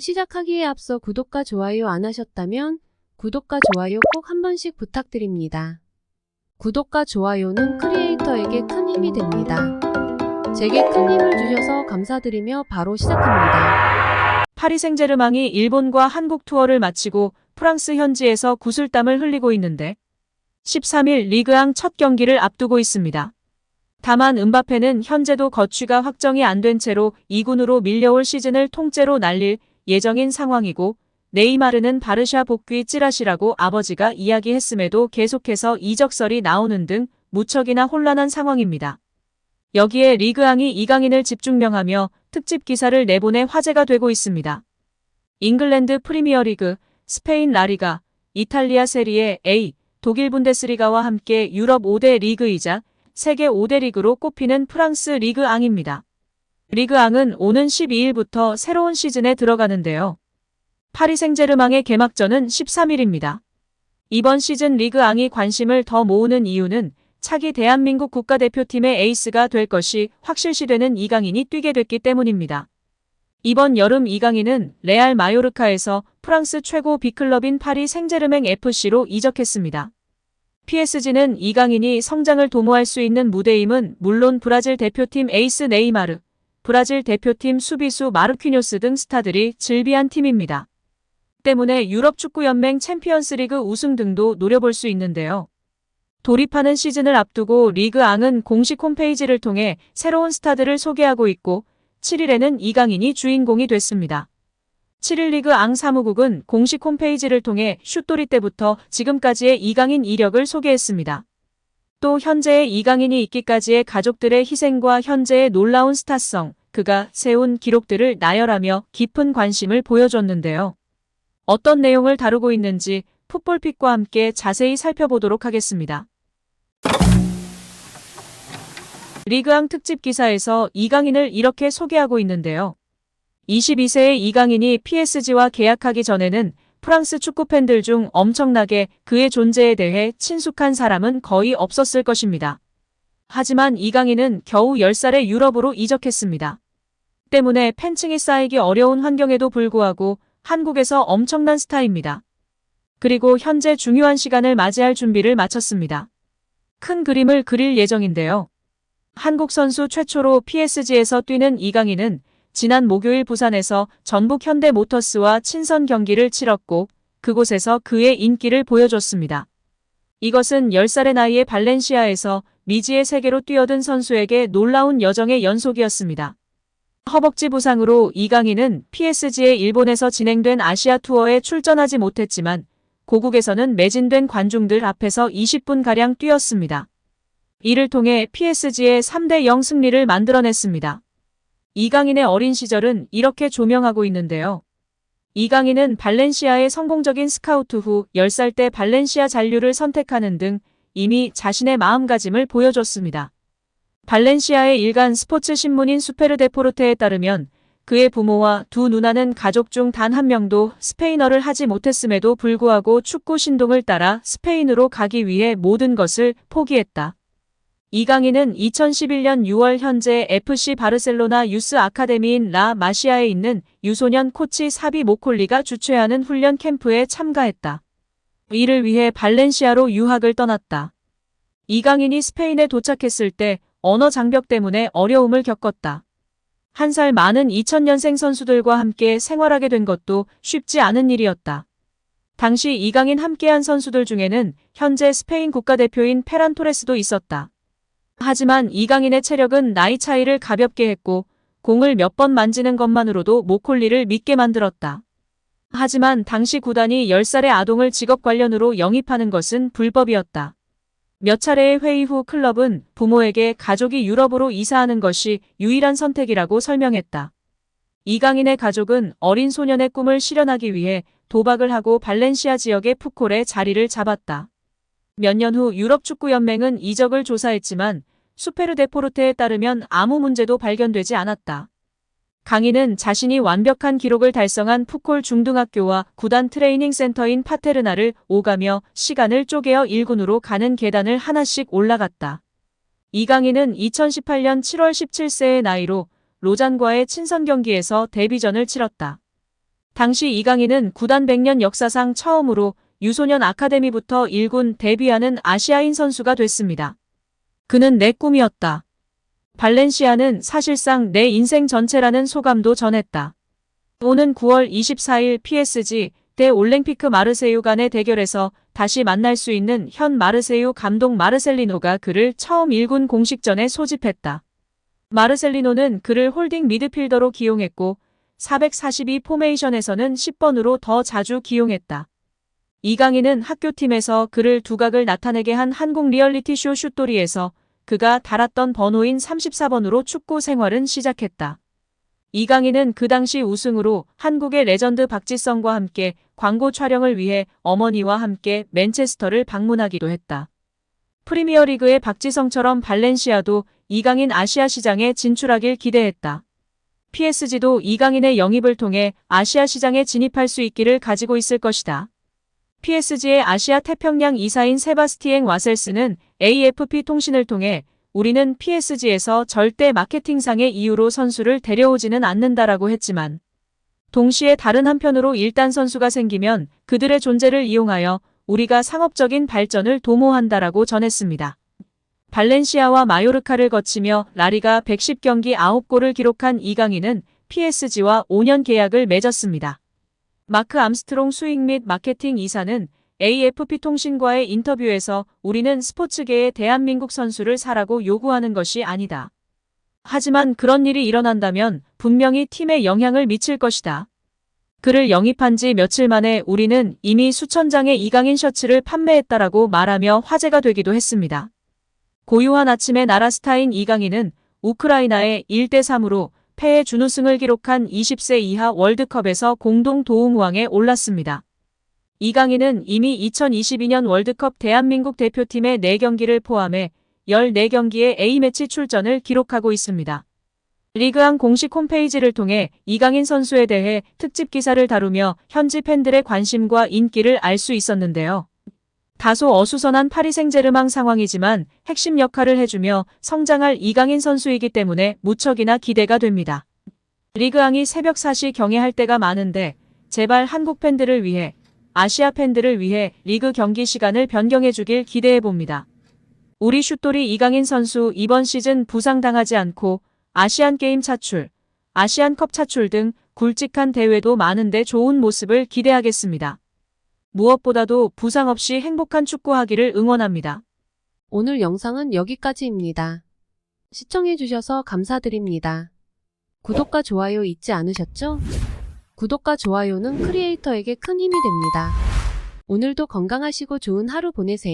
시작하기에 앞서 구독과 좋아요 안 하셨다면 구독과 좋아요 꼭 한 번씩 부탁드립니다. 구독과 좋아요는 크리에이터에게 큰 힘이 됩니다. 제게 큰 힘을 주셔서 감사드리며 바로 시작합니다. 파리 생제르맹이 일본과 한국 투어를 마치고 프랑스 현지에서 구슬땀을 흘리고 있는데 13일 리그앙 첫 경기를 앞두고 있습니다. 다만 음바페는 현재도 거취가 확정이 안 된 채로 2군으로 밀려올 시즌을 통째로 날릴 예정인 상황이고, 네이마르는 바르샤 복귀 찌라시라고 아버지가 이야기했음에도 계속해서 이적설이 나오는 등 무척이나 혼란한 상황입니다. 여기에 리그앙이 이강인을 집중명하며 특집 기사를 내보내 화제가 되고 있습니다. 잉글랜드 프리미어리그, 스페인 라리가, 이탈리아 세리에 A, 독일 분데스리가와 함께 유럽 5대 리그이자 세계 5대 리그로 꼽히는 프랑스 리그앙입니다. 리그앙은 오는 12일부터 새로운 시즌에 들어가는데요. 파리 생제르맹의 개막전은 13일입니다. 이번 시즌 리그앙이 관심을 더 모으는 이유는 차기 대한민국 국가대표팀의 에이스가 될 것이 확실시되는 이강인이 뛰게 됐기 때문입니다. 이번 여름 이강인은 레알 마요르카에서 프랑스 최고 B클럽인 파리 생제르맹 FC로 이적했습니다. PSG는 이강인이 성장을 도모할 수 있는 무대임은 물론 브라질 대표팀 에이스 네이마르, 브라질 대표팀 수비수 마르퀴뇨스 등 스타들이 즐비한 팀입니다. 때문에 유럽축구연맹 챔피언스리그 우승 등도 노려볼 수 있는데요. 돌입하는 시즌을 앞두고 리그앙은 공식 홈페이지를 통해 새로운 스타들을 소개하고 있고 7일에는 이강인이 주인공이 됐습니다. 7일 리그앙 사무국은 공식 홈페이지를 통해 슛돌이 때부터 지금까지의 이강인 이력을 소개했습니다. 또 현재의 이강인이 있기까지의 가족들의 희생과 현재의 놀라운 스타성, 그가 세운 기록들을 나열하며 깊은 관심을 보여줬는데요. 어떤 내용을 다루고 있는지 풋볼픽과 함께 자세히 살펴보도록 하겠습니다. 리그앙 특집 기사에서 이강인을 이렇게 소개하고 있는데요. 22세의 이강인이 PSG와 계약하기 전에는 프랑스 축구팬들 중 엄청나게 그의 존재에 대해 친숙한 사람은 거의 없었을 것입니다. 하지만 이강인은 겨우 10살에 유럽으로 이적했습니다. 때문에 팬층이 쌓이기 어려운 환경에도 불구하고 한국에서 엄청난 스타입니다. 그리고 현재 중요한 시간을 맞이할 준비를 마쳤습니다. 큰 그림을 그릴 예정인데요. 한국 선수 최초로 PSG에서 뛰는 이강인은 지난 목요일 부산에서 전북 현대모터스와 친선 경기를 치렀고 그곳에서 그의 인기를 보여줬습니다. 이것은 10살의 나이에 발렌시아에서 미지의 세계로 뛰어든 선수에게 놀라운 여정의 연속이었습니다. 허벅지 부상으로 이강인은 PSG의 일본에서 진행된 아시아 투어에 출전하지 못했지만 고국에서는 매진된 관중들 앞에서 20분가량 뛰었습니다. 이를 통해 PSG의 3대0 승리를 만들어냈습니다. 이강인의 어린 시절은 이렇게 조명하고 있는데요. 이강인은 발렌시아의 성공적인 스카우트 후 10살 때 발렌시아 잔류를 선택하는 등 이미 자신의 마음가짐을 보여줬습니다. 발렌시아의 일간 스포츠 신문인 수페르데포르테에 따르면 그의 부모와 두 누나는 가족 중 단 한 명도 스페인어를 하지 못했음에도 불구하고 축구 신동을 따라 스페인으로 가기 위해 모든 것을 포기했다. 이강인은 2011년 6월 현재 FC 바르셀로나 유스 아카데미인 라 마시아에 있는 유소년 코치 사비 모콜리가 주최하는 훈련 캠프에 참가했다. 이를 위해 발렌시아로 유학을 떠났다. 이강인이 스페인에 도착했을 때 언어 장벽 때문에 어려움을 겪었다. 한 살 많은 2000년생 선수들과 함께 생활하게 된 것도 쉽지 않은 일이었다. 당시 이강인 함께한 선수들 중에는 현재 스페인 국가대표인 페란 토레스도 있었다. 하지만 이강인의 체력은 나이 차이를 가볍게 했고 공을 몇 번 만지는 것만으로도 모콜리를 믿게 만들었다. 하지만 당시 구단이 10살의 아동을 직업 관련으로 영입하는 것은 불법이었다. 몇 차례의 회의 후 클럽은 부모에게 가족이 유럽으로 이사하는 것이 유일한 선택이라고 설명했다. 이강인의 가족은 어린 소년의 꿈을 실현하기 위해 도박을 하고 발렌시아 지역의 푸콜에 자리를 잡았다. 몇 년 후 유럽축구연맹은 이적을 조사했지만 수페르데포르테에 따르면 아무 문제도 발견되지 않았다. 강인은 자신이 완벽한 기록을 달성한 푸콜 중등학교와 구단 트레이닝 센터인 파테르나를 오가며 시간을 쪼개어 1군으로 가는 계단을 하나씩 올라갔다. 이강인은 2018년 7월 17세의 나이로 로잔과의 친선 경기에서 데뷔전을 치렀다. 당시 이강인은 구단 100년 역사상 처음으로 유소년 아카데미부터 1군 데뷔하는 아시아인 선수가 됐습니다. 그는 내 꿈이었다. 발렌시아는 사실상 내 인생 전체라는 소감도 전했다. 오는 9월 24일 PSG 대 올랭피크 마르세유 간의 대결에서 다시 만날 수 있는 현 마르세유 감독 마르셀리노가 그를 처음 1군 공식전에 소집했다. 마르셀리노는 그를 홀딩 미드필더로 기용했고 442 포메이션에서는 10번으로 더 자주 기용했다. 이강인은 학교팀에서 그를 두각을 나타내게 한 한국 리얼리티쇼 슛돌이에서 그가 달았던 번호인 34번으로 축구 생활은 시작했다. 이강인은 그 당시 우승으로 한국의 레전드 박지성과 함께 광고 촬영을 위해 어머니와 함께 맨체스터를 방문하기도 했다. 프리미어리그의 박지성처럼 발렌시아도 이강인 아시아 시장에 진출하길 기대했다. PSG도 이강인의 영입을 통해 아시아 시장에 진입할 수 있기를 가지고 있을 것이다. PSG의 아시아 태평양 이사인 세바스티엥 와셀스는 AFP 통신을 통해 우리는 PSG에서 절대 마케팅상의 이유로 선수를 데려오지는 않는다라고 했지만 동시에 다른 한편으로 일단 선수가 생기면 그들의 존재를 이용하여 우리가 상업적인 발전을 도모한다라고 전했습니다. 발렌시아와 마요르카를 거치며 라리가 110경기 9골을 기록한 이강인은 PSG와 5년 계약을 맺었습니다. 마크 암스트롱 수익 및 마케팅 이사는 AFP 통신과의 인터뷰에서 우리는 스포츠계의 대한민국 선수를 사라고 요구하는 것이 아니다. 하지만 그런 일이 일어난다면 분명히 팀에 영향을 미칠 것이다. 그를 영입한 지 며칠 만에 우리는 이미 수천 장의 이강인 셔츠를 판매했다라고 말하며 화제가 되기도 했습니다. 고요한 아침의 나라 스타인 이강인은 우크라이나에 1대3으로 패해 준우승을 기록한 20세 이하 월드컵에서 공동 도움왕에 올랐습니다. 이강인은 이미 2022년 월드컵 대한민국 대표팀의 4경기를 포함해 14경기의 A매치 출전을 기록하고 있습니다. 리그왕 공식 홈페이지를 통해 이강인 선수에 대해 특집 기사를 다루며 현지 팬들의 관심과 인기를 알 수 있었는데요. 다소 어수선한 파리 생제르맹 상황이지만 핵심 역할을 해주며 성장할 이강인 선수이기 때문에 무척이나 기대가 됩니다. 리그왕이 새벽 4시 경에 할 때가 많은데 제발 한국 팬들을 위해 아시아 팬들을 위해 리그 경기 시간을 변경해주길 기대해봅니다. 우리 슛돌이 이강인 선수 이번 시즌 부상당하지 않고 아시안게임 차출, 아시안컵 차출 등 굵직한 대회도 많은데 좋은 모습을 기대하겠습니다. 무엇보다도 부상 없이 행복한 축구하기를 응원합니다. 오늘 영상은 여기까지입니다. 시청해주셔서 감사드립니다. 구독과 좋아요 잊지 않으셨죠? 구독과 좋아요는 크리에이터에게 큰 힘이 됩니다. 오늘도 건강하시고 좋은 하루 보내세요.